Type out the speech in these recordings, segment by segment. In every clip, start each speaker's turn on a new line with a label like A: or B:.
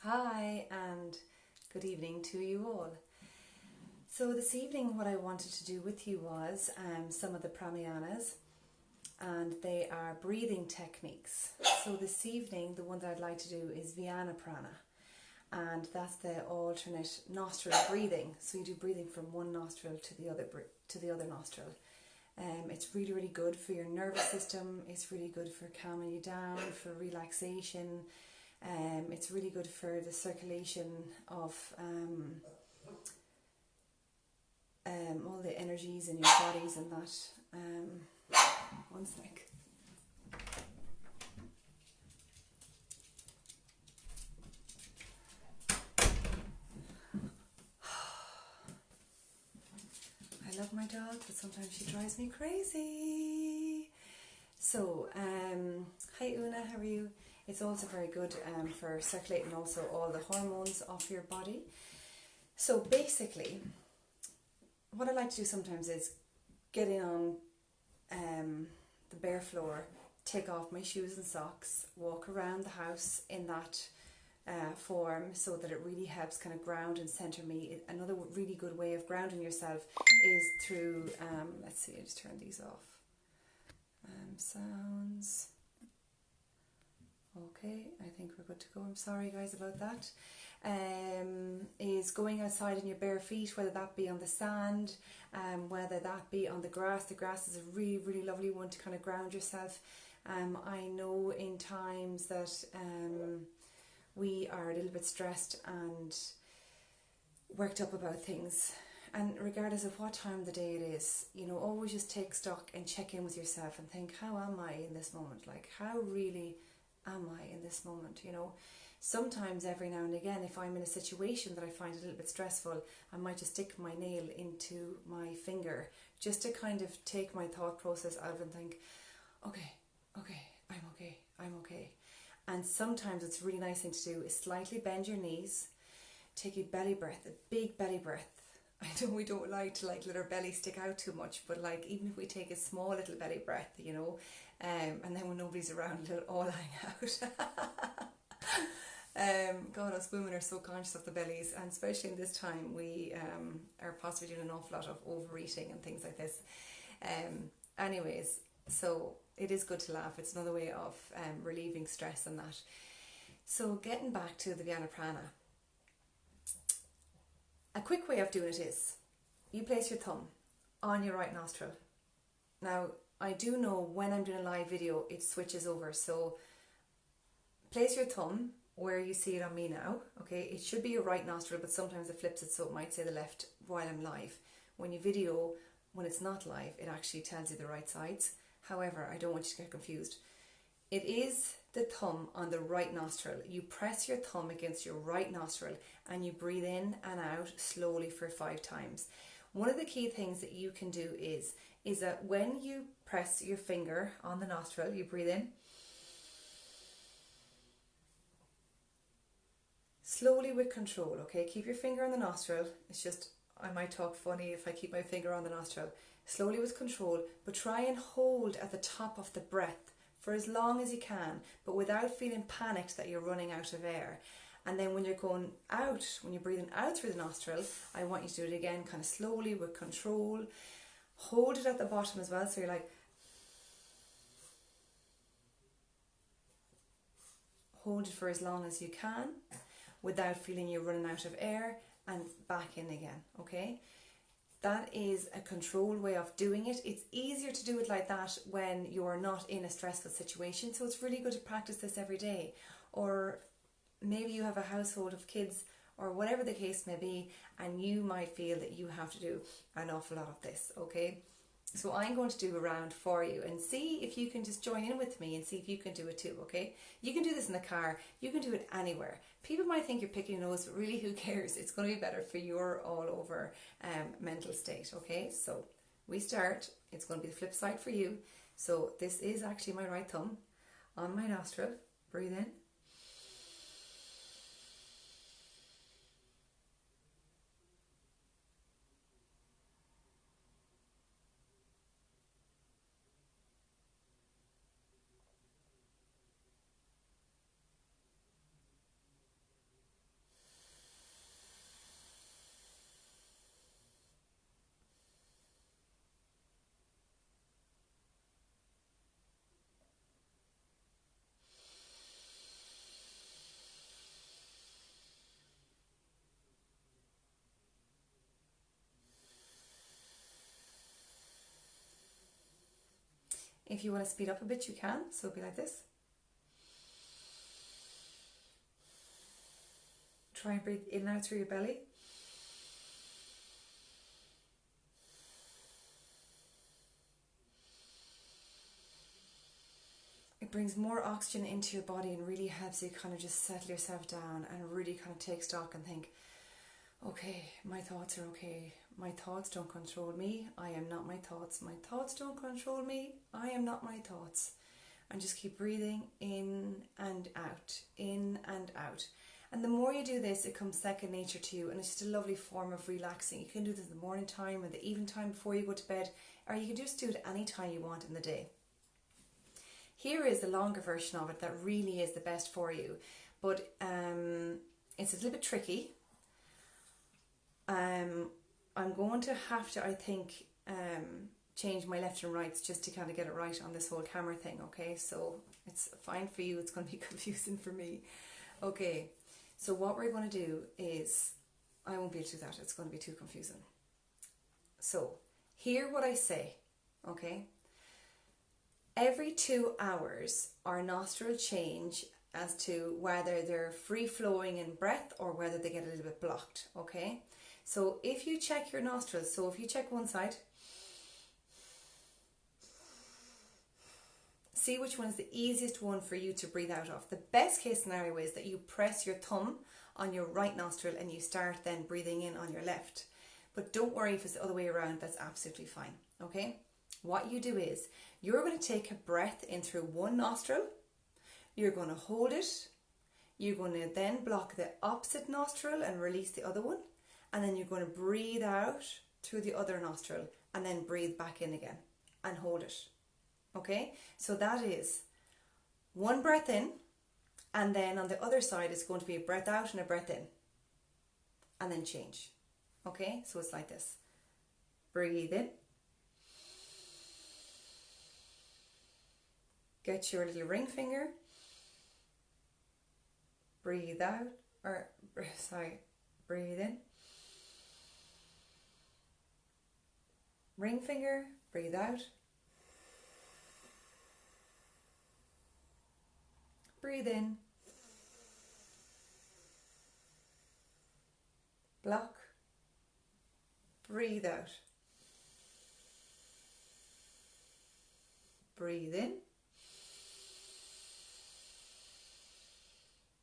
A: Hi and good evening to you all. So this evening what I wanted to do with you was some of the pranayamas, and they are breathing techniques. So this evening the one that I'd like to do is Vyana Prana, and that's the alternate nostril breathing. So you do breathing from one nostril to the other nostril. It's really good for your nervous system. It's really good for calming you down, for relaxation. It's really good for the circulation of all the energies in your bodies and that. One sec. I love my dog, but sometimes she drives me crazy. So, hi Una, how are you? It's also very good for circulating also all the hormones off your body. So basically, what I like to do sometimes is get in on the bare floor, take off my shoes and socks, walk around the house in that form, so that it really helps kind of ground and center me. Another really good way of grounding yourself is through, let's see, I just turn these off. Sounds. Okay, I think we're good to go. I'm sorry guys about that. Is going outside in your bare feet, whether that be on the sand, whether that be on the grass. The grass is a really lovely one to kind of ground yourself. I know in times that we are a little bit stressed and worked up about things, and regardless of what time of the day it is, you know, always just take stock and check in with yourself and think, how am I in this moment? Like, how really am I in this moment? You know, sometimes every now and again, if I'm in a situation that I find a little bit stressful, I might just stick my nail into my finger just to kind of take my thought process out and think, okay, I'm okay. And sometimes it's a really nice thing to do is slightly bend your knees, take a belly breath, a big belly breath. I know we don't like to let our belly stick out too much, but like even if we take a small little belly breath, you know, and then when nobody's around, it'll all hang out. God, us women are so conscious of the bellies, and especially in this time, we are possibly doing an awful lot of overeating and things like this. Anyways, so it is good to laugh. It's another way of relieving stress and that. So getting back to the Vyana Prana, a quick way of doing it is you place your thumb on your right nostril. Now, I do know when I'm doing a live video, it switches over. So place your thumb where you see it on me now. Okay, it should be your right nostril, but sometimes it flips it, so it might say the left while I'm live. When you video, when it's not live, it actually tells you the right sides. However, I don't want you to get confused. It is the thumb on the right nostril. You press your thumb against your right nostril and you breathe in and out slowly for 5 times. One of the key things that you can do is that when you press your finger on the nostril, you breathe in slowly with control. Okay, keep your finger on the nostril. It's just, I might talk funny if I keep my finger on the nostril. Slowly with control, but try and hold at the top of the breath for as long as you can, but without feeling panicked that you're running out of air. And then when you're going out, when you're breathing out through the nostril, I want you to do it again, kind of slowly with control. Hold it at the bottom as well, so you're like, hold it for as long as you can without feeling you're running out of air, and back in again. Okay, that is a controlled way of doing it. It's easier to do it like that when you're not in a stressful situation, so it's really good to practice this every day. Or maybe you have a household of kids or whatever the case may be, and you might feel that you have to do an awful lot of this. Okay, so I'm going to do a round for you and see if you can just join in with me and see if you can do it too. Okay, you can do this in the car, you can do it anywhere. People might think you're picking your nose, but really who cares? It's going to be better for your all over mental state. Okay, so we start. It's going to be the flip side for you. So this is actually my right thumb on my nostril. Breathe in. If you want to speed up a bit, you can. So it'll be like this. Try and breathe in and out through your belly. It brings more oxygen into your body and really helps you kind of just settle yourself down and really kind of take stock and think, okay, my thoughts are okay. My thoughts don't control me. I am not my thoughts. My thoughts don't control me. I am not my thoughts. And just keep breathing in and out, in and out. And the more you do this, it comes second nature to you, and it's just a lovely form of relaxing. You can do this in the morning time or the evening time before you go to bed, or you can just do it any time you want in the day. Here is the longer version of it that really is the best for you, but it's a little bit tricky. I'm going to have to, I think, change my left and rights just to kind of get it right on this whole camera thing, okay? So it's fine for you, it's going to be confusing for me. Okay, so what we're going to do is, I won't be able to do that, it's going to be too confusing. So, hear what I say, okay? Every 2 hours, our nostril change as to whether they're free-flowing in breath or whether they get a little bit blocked, okay? So if you check your nostrils, so if you check one side, see which one is the easiest one for you to breathe out of. The best case scenario is that you press your thumb on your right nostril and you start then breathing in on your left. But don't worry if it's the other way around, that's absolutely fine, okay? What you do is, you're going to take a breath in through one nostril, you're going to hold it, you're going to then block the opposite nostril and release the other one, and then you're going to breathe out through the other nostril and then breathe back in again and hold it. Okay, so that is one breath in, and then on the other side it's going to be a breath out and a breath in, and then change. Okay, so it's like this. Breathe in. Get your little ring finger. Breathe out, breathe in. Ring finger, breathe out. Breathe in. Block. Breathe out. Breathe in.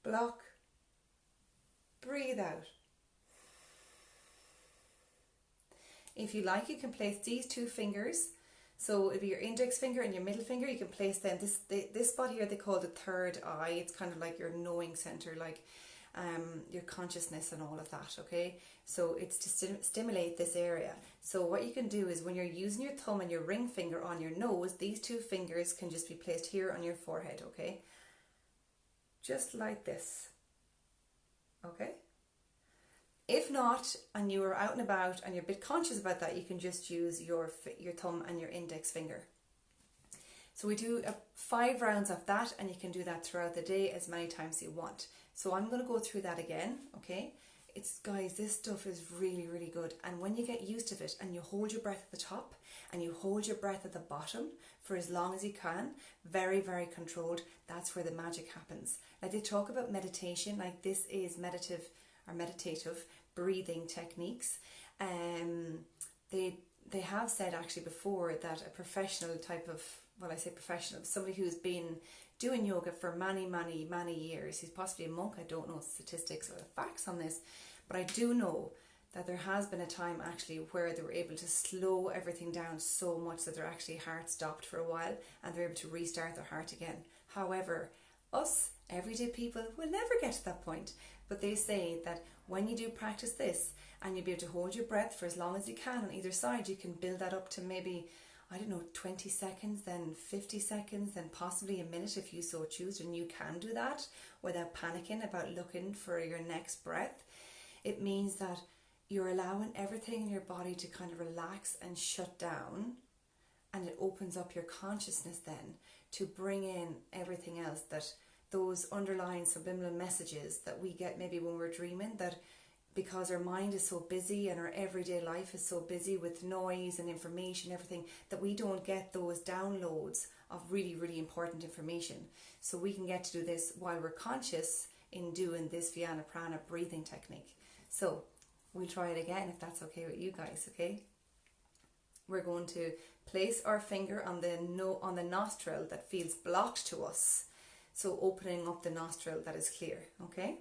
A: Block. Breathe out. If you like, you can place these two fingers, so it'll be your index finger and your middle finger, you can place them, this spot here they call the third eye. It's kind of like your knowing center, like your consciousness and all of that, okay? So it's to stimulate this area. So what you can do is, when you're using your thumb and your ring finger on your nose, these two fingers can just be placed here on your forehead, okay? Just like this, okay? If not, and you are out and about and you're a bit conscious about that, you can just use your thumb and your index finger. So we do 5 rounds of that, and you can do that throughout the day as many times as you want. So I'm going to go through that again, okay? Guys, this stuff is really, really good. And when you get used to it and you hold your breath at the top and you hold your breath at the bottom for as long as you can, very, very controlled, that's where the magic happens. Like they talk about meditation, like this is meditative breathing techniques. They have said actually before that a professional type of, well, I say professional, somebody who's been doing yoga for many, many, many years, he's possibly a monk, I don't know statistics or the facts on this, but I do know that there has been a time actually where they were able to slow everything down so much that their actually heart stopped for a while and they're able to restart their heart again. However, us everyday people will never get to that point, but they say that when you do practice this and you'll be able to hold your breath for as long as you can on either side, you can build that up to maybe, I don't know, 20 seconds, then 50 seconds, then possibly a minute if you so choose, and you can do that without panicking about looking for your next breath. It means that you're allowing everything in your body to kind of relax and shut down, and it opens up your consciousness then to bring in everything else, that those underlying subliminal messages that we get maybe when we're dreaming, that because our mind is so busy and our everyday life is so busy with noise and information, everything, that we don't get those downloads of really, really important information. So we can get to do this while we're conscious in doing this Vyana Prana breathing technique. So we'll try it again if that's okay with you guys, okay? We're going to place our finger on the nostril that feels blocked to us. So opening up the nostril that is clear, okay?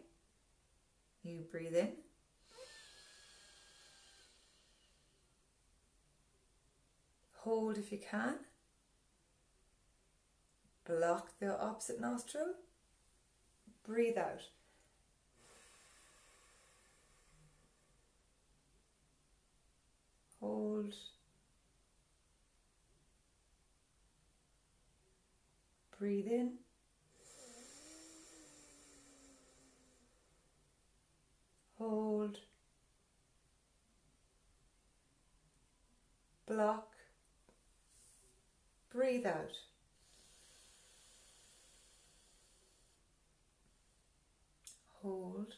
A: You breathe in. Hold if you can. Block the opposite nostril. Breathe out. Hold. Breathe in. Hold. Block. Breathe out. Hold.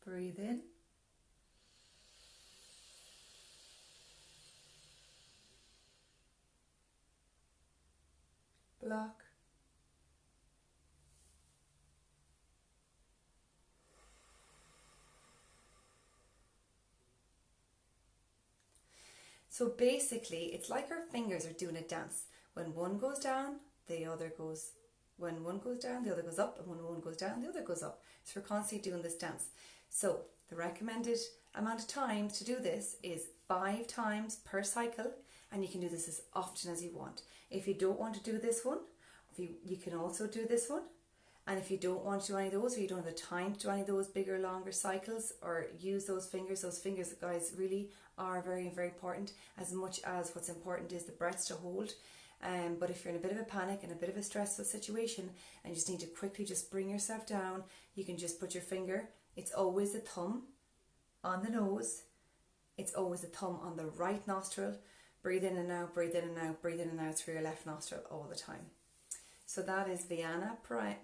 A: Breathe in. Block. So basically, it's like our fingers are doing a dance. When one goes down, the other goes. When one goes down, the other goes up, and when one goes down, the other goes up. So we're constantly doing this dance. So the recommended amount of time to do this is 5 times per cycle, and you can do this as often as you want. If you don't want to do this one, you can also do this one. And if you don't want to do any of those, or you don't have the time to do any of those bigger, longer cycles, or use those fingers, guys, really are very, very important, as much as what's important is the breaths to hold. But if you're in a bit of a panic and a bit of a stressful situation and you just need to quickly just bring yourself down, you can just put your finger, it's always the thumb on the nose, it's always the thumb on the right nostril. Breathe in and out, breathe in and out, breathe in and out through your left nostril all the time. So that is Vyana Prana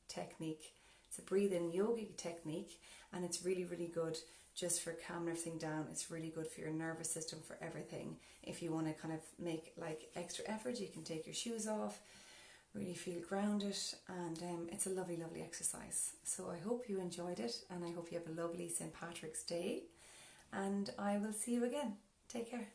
A: technique. It's a breathing yogic technique, and it's really, really good just for calming everything down. It's really good for your nervous system, for everything. If you want to kind of make like extra effort, you can take your shoes off, really feel grounded, and it's a lovely, lovely exercise. So I hope you enjoyed it, and I hope you have a lovely St. Patrick's Day, and I will see you again. Take care.